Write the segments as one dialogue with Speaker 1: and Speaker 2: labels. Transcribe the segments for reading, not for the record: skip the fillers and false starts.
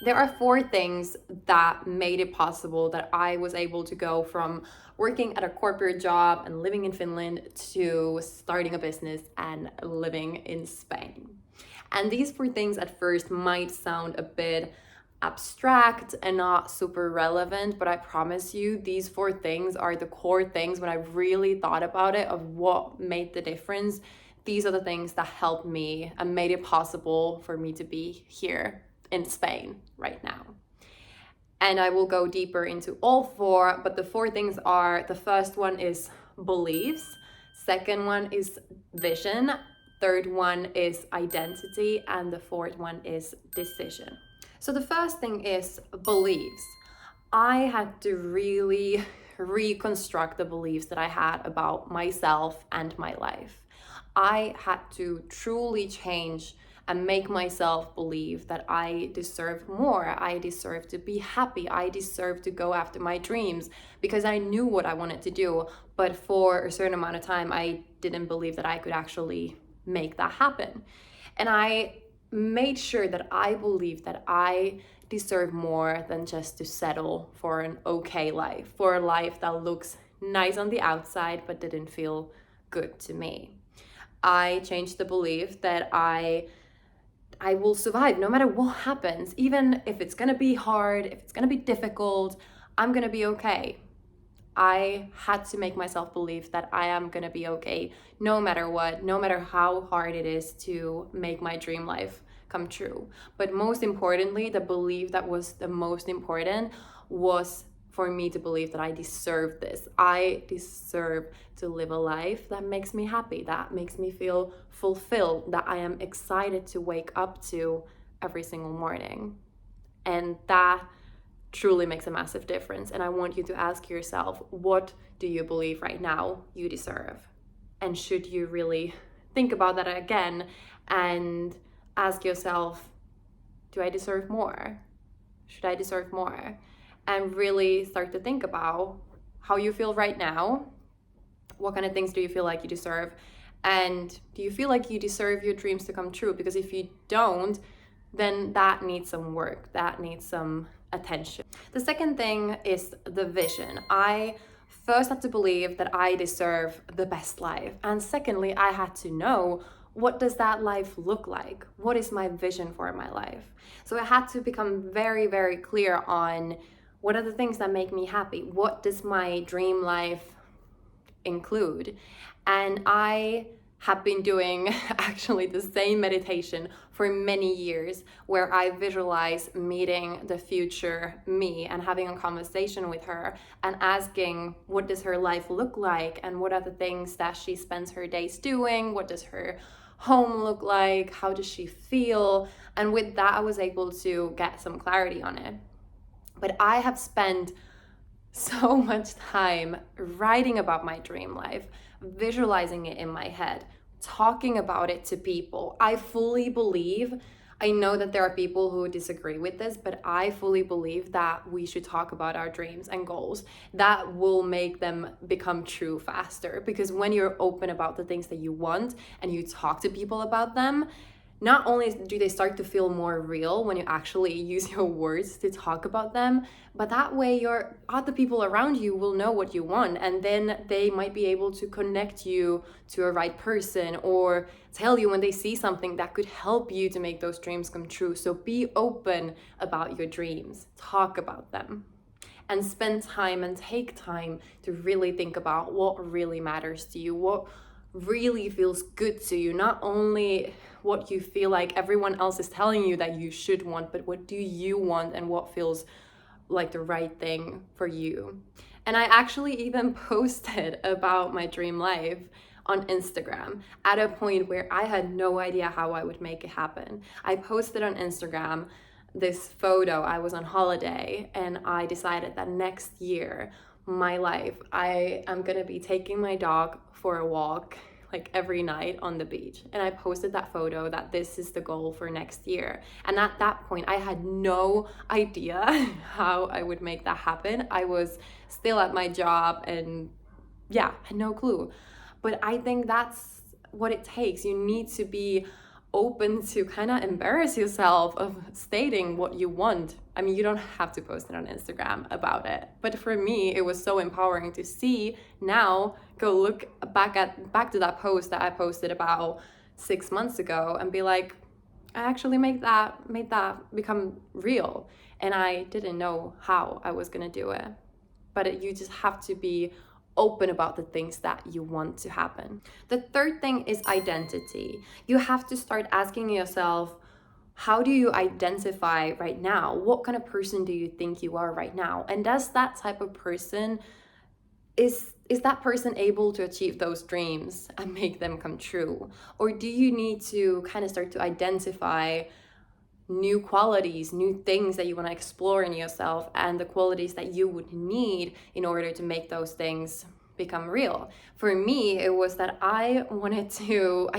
Speaker 1: There are four things that made it possible that I was able to go from working at a corporate job and living in Finland to starting a business and living in Spain. And these four things at first might sound a bit abstract and not super relevant, but I promise you, these four things are the core things when I really thought about it of what made the difference. These are the things that helped me and made it possible for me to be here in Spain right now. And I will go deeper into all four, but the four things are: the first one is beliefs, second one is vision, third one is identity, and the fourth one is decision. So the first thing is beliefs. I had to really reconstruct the beliefs that I had about myself and my life. I had to truly change and make myself believe that I deserve more. I deserve to be happy. I deserve to go after my dreams, because I knew what I wanted to do. But for a certain amount of time, I didn't believe that I could actually make that happen. And I made sure that I believed that I deserve more than just to settle for an okay life, for a life that looks nice on the outside but didn't feel good to me. I changed the belief that I will survive no matter what happens. Even if it's gonna be hard, if it's gonna be difficult, I'm gonna be okay. I had to make myself believe that I am gonna be okay no matter what, no matter how hard it is to make my dream life come true. But most importantly, the belief that was the most important was for me to believe that I deserve this. I deserve to live a life that makes me happy, that makes me feel fulfilled, that I am excited to wake up to every single morning. And that truly makes a massive difference. And I want you to ask yourself, what do you believe right now you deserve? And should you really think about that again and ask yourself, do I deserve more? Should I deserve more? And really start to think about how you feel right now. What kind of things do you feel like you deserve? And do you feel like you deserve your dreams to come true? Because if you don't, then that needs some work, that needs some attention. The second thing is the vision. I first had to believe that I deserve the best life. And secondly, I had to know, what does that life look like? What is my vision for my life? So I had to become very, very clear on what are the things that make me happy? What does my dream life include? And I have been doing actually the same meditation for many years, where I visualize meeting the future me and having a conversation with her and asking, what does her life look like? And what are the things that she spends her days doing? What does her home look like? How does she feel? And with that, I was able to get some clarity on it. But I have spent so much time writing about my dream life, visualizing it in my head, talking about it to people. I fully believe, I know that there are people who disagree with this, but I fully believe that we should talk about our dreams and goals. That will make them become true faster, because when you're open about the things that you want and you talk to people about them, not only do they start to feel more real when you actually use your words to talk about them, but that way your other people around you will know what you want, and then they might be able to connect you to a right person or tell you when they see something that could help you to make those dreams come true. So be open about your dreams, talk about them, and spend time and take time to really think about what really matters to you, what really feels good to you, not only what you feel like everyone else is telling you that you should want, but what do you want and what feels like the right thing for you. And I actually even posted about my dream life on Instagram at a point where I had no idea how I would make it happen. I posted on Instagram this photo. I was on holiday and I decided that next year, my life, I am gonna be taking my dog for a walk like every night on the beach. And I posted that photo that this is the goal for next year. And at that point, I had no idea how I would make that happen. I was still at my job and had no clue. But I think that's what it takes. You need to be open to kind of embarrass yourself of stating what you want. I mean, you don't have to post it on Instagram about it, but for me it was so empowering to see now, go look back to that post that I posted about 6 months ago and be like, I actually made that become real, and I didn't know how I was gonna do it. But you just have to be open about the things that you want to happen. The third thing is identity. You have to start asking yourself, how do you identify right now? What kind of person do you think you are right now? And does that type of person, is that person able to achieve those dreams and make them come true? Or do you need to kind of start to identify new qualities, new things that you want to explore in yourself, and the qualities that you would need in order to make those things become real? For me, it was that I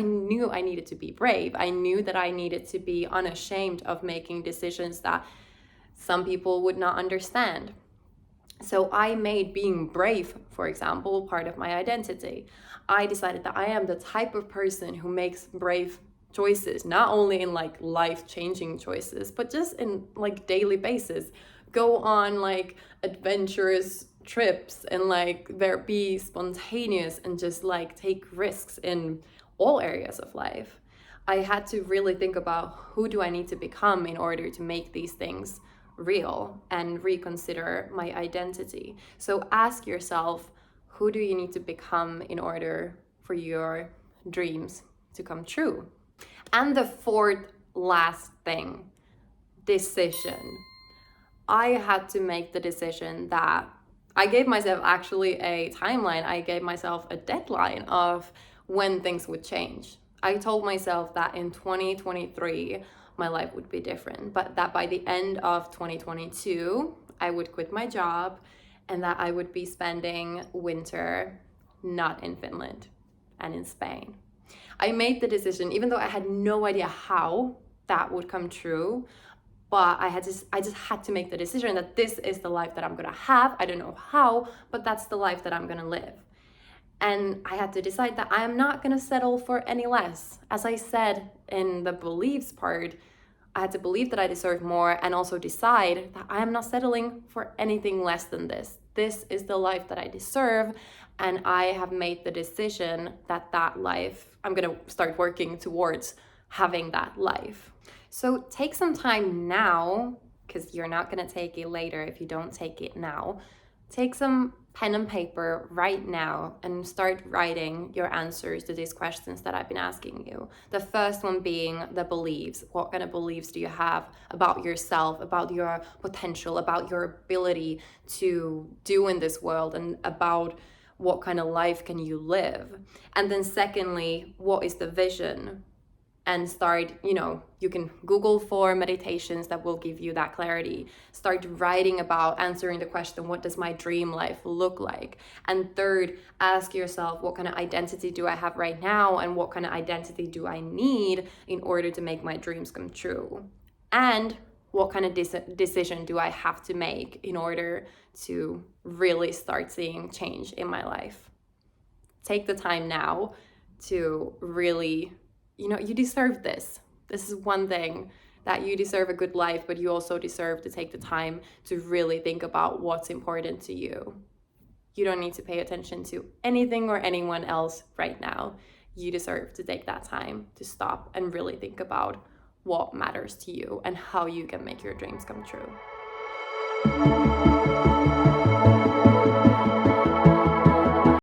Speaker 1: knew I needed to be brave. I knew that I needed to be unashamed of making decisions that some people would not understand. So I made being brave, for example, part of my identity. I decided that I am the type of person who makes brave choices, not only in like life-changing choices, but just in like daily basis. Go on like adventurous trips and like be spontaneous and just like take risks in all areas of life. I had to really think about, who do I need to become in order to make these things real, and reconsider my identity. So ask yourself, who do you need to become in order for your dreams to come true? And the fourth last thing, decision. I had to make the decision that I gave myself actually a timeline. I gave myself a deadline of when things would change. I told myself that in 2023, my life would be different, but that by the end of 2022, I would quit my job and that I would be spending winter not in Finland and in Spain. I made the decision, even though I had no idea how that would come true, but I just had to make the decision that this is the life that I'm gonna have. I don't know how, but that's the life that I'm gonna live. And I had to decide that I am not gonna settle for any less. As I said in the beliefs part, I had to believe that I deserve more, and also decide that I am not settling for anything less than this. This is the life that I deserve, and I have made the decision that life, I'm gonna start working towards having that life. So take some time now, because you're not gonna take it later if you don't take it now. Take some pen and paper right now and start writing your answers to these questions that I've been asking you. The first one being the beliefs. What kind of beliefs do you have about yourself, about your potential, about your ability to do in this world, and about what kind of life can you live? And then secondly, what is the vision? And start, you can Google for meditations that will give you that clarity. Start writing about answering the question, what does my dream life look like? And third, ask yourself, what kind of identity do I have right now? And what kind of identity do I need in order to make my dreams come true? And what kind of decision do I have to make in order to really start seeing change in my life? Take the time now to really, you deserve this. This is one thing, that you deserve a good life, but you also deserve to take the time to really think about what's important to you. You don't need to pay attention to anything or anyone else right now. You deserve to take that time to stop and really think about what matters to you and how you can make your dreams come true.